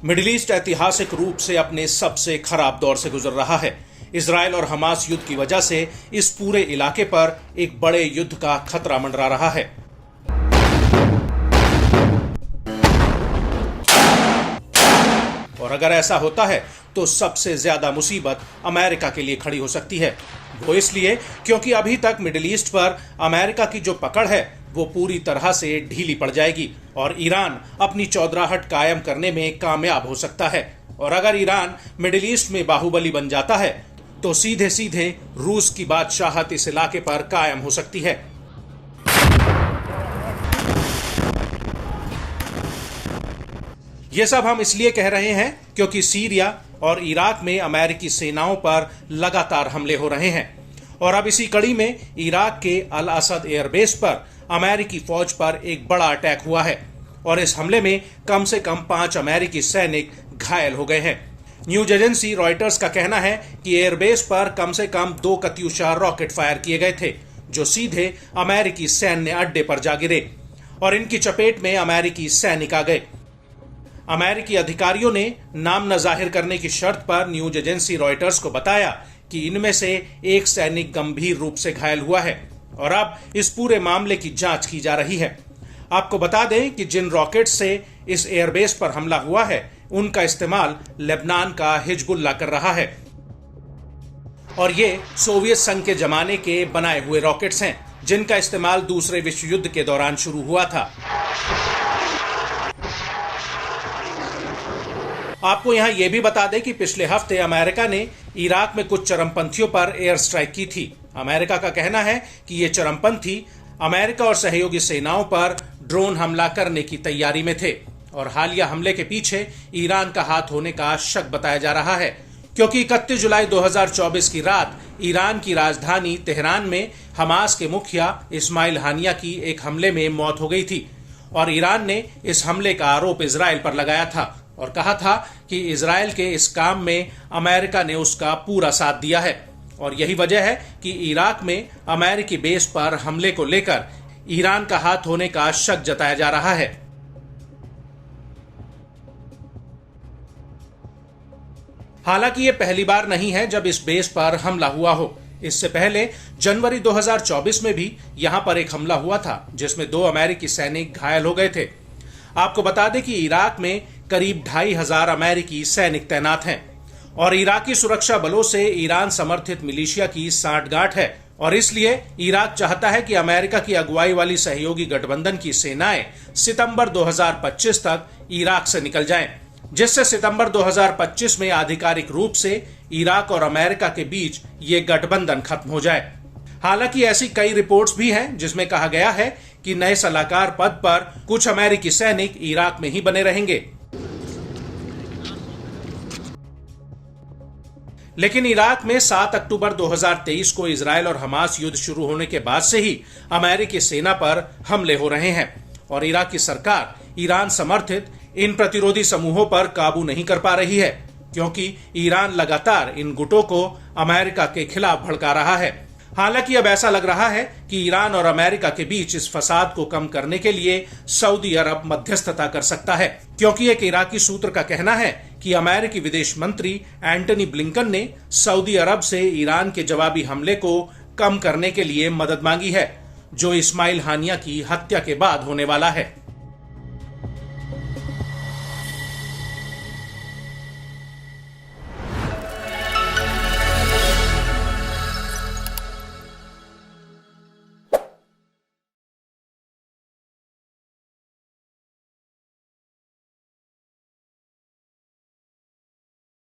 Middle east ऐतिहासिक रूप से अपने सबसे खराब दौर से गुजर रहा है। इजराइल और हमास युद्ध की वजह से इस पूरे इलाके पर एक बड़े युद्ध का खतरा मंडरा रहा है। और अगर ऐसा होता है तो सबसे ज्यादा मुसीबत अमेरिका के लिए खड़ी हो सकती है। वो इसलिए क्योंकि अभी तक मिडिल ईस्ट पर अमेरिका की जो पकड़ है वो पूरी तरह से ढीली पड़ जाएगी और ईरान अपनी चौधराहट कायम करने में कामयाब हो सकता है। और अगर ईरान मिडिल ईस्ट में बाहुबली बन जाता है तो सीधे सीधे रूस की बादशाहत इस इलाके पर कायम हो सकती है। ये सब हम इसलिए कह रहे हैं क्योंकि सीरिया और इराक में अमेरिकी सेनाओं पर लगातार हमले हो रहे हैं और अब इसी कड़ी में इराक के अल असद एयरबेस पर अमेरिकी फौज पर एक बड़ा अटैक हुआ है और इस हमले में कम से कम 5 अमेरिकी सैनिक घायल हो गए हैं। न्यूज एजेंसी रॉयटर्स का कहना है कि एयरबेस पर कम से कम 2 कत्यूशा रॉकेट फायर किए गए थे जो सीधे अमेरिकी सैन्य अड्डे पर जा गिरे और इनकी चपेट में अमेरिकी सैनिक आ गए। अमेरिकी अधिकारियों ने नाम न जाहिर करने की शर्त पर न्यूज एजेंसी रॉयटर्स को बताया कि इनमें से एक सैनिक गंभीर रूप से घायल हुआ है और अब इस पूरे मामले की जांच की जा रही है। आपको बता दें कि जिन रॉकेट से इस एयरबेस पर हमला हुआ है उनका इस्तेमाल लेबनान का हिजबुल्लाह कर रहा है और ये सोवियत संघ के जमाने के बनाए हुए रॉकेट्स हैं जिनका इस्तेमाल दूसरे विश्व युद्ध के दौरान शुरू हुआ था। आपको यहां यह भी बता दें कि पिछले हफ्ते अमेरिका ने इराक में कुछ चरमपंथियों पर एयर स्ट्राइक की थी। अमेरिका का कहना है कि ये चरमपंथी अमेरिका और सहयोगी सेनाओं पर ड्रोन हमला करने की तैयारी में थे और हालिया हमले के पीछे ईरान का हाथ होने का शक बताया जा रहा है क्योंकि 31 जुलाई 2024 की रात ईरान की राजधानी तेहरान में हमास के मुखिया इस्माइल हानिया की एक हमले में मौत हो गई थी और ईरान ने इस हमले का आरोप इजराइल पर लगाया था और कहा था कि इजराइल के इस काम में अमेरिका ने उसका पूरा साथ दिया है और यही वजह है कि इराक में अमेरिकी बेस पर हमले को लेकर ईरान का हाथ होने का शक जताया जा रहा है। हालांकि ये पहली बार नहीं है जब इस बेस पर हमला हुआ हो। इससे पहले जनवरी 2024 में भी यहां पर एक हमला हुआ था जिसमें 2 अमेरिकी सैनिक घायल हो गए थे। आपको बता दें कि इराक में करीब 2500 अमेरिकी सैनिक तैनात हैं और इराकी सुरक्षा बलों से ईरान समर्थित मिलिशिया की सांठगांठ है और इसलिए इराक चाहता है कि अमेरिका की अगुवाई वाली सहयोगी गठबंधन की सेनाएं सितंबर 2025 तक इराक से निकल जाएं, जिससे सितंबर 2025 में आधिकारिक रूप से इराक और अमेरिका के बीच ये गठबंधन खत्म हो जाए। हालांकि ऐसी कई रिपोर्ट्स भी हैं जिसमें कहा गया है कि नए सलाहकार पद पर कुछ अमेरिकी सैनिक इराक में ही बने रहेंगे। लेकिन इराक में 7 अक्टूबर 2023 को इजराइल और हमास युद्ध शुरू होने के बाद से ही अमेरिकी सेना पर हमले हो रहे हैं और इराक की सरकार ईरान समर्थित इन प्रतिरोधी समूहों पर काबू नहीं कर पा रही है क्योंकि ईरान लगातार इन गुटों को अमेरिका के खिलाफ भड़का रहा है। हालांकि अब ऐसा लग रहा है कि ईरान और अमेरिका के बीच इस फसाद को कम करने के लिए सऊदी अरब मध्यस्थता कर सकता है क्योंकि एक इराकी सूत्र का कहना है कि अमेरिकी विदेश मंत्री एंटनी ब्लिंकन ने सऊदी अरब से ईरान के जवाबी हमले को कम करने के लिए मदद मांगी है जो इस्माइल हानिया की हत्या के बाद होने वाला है।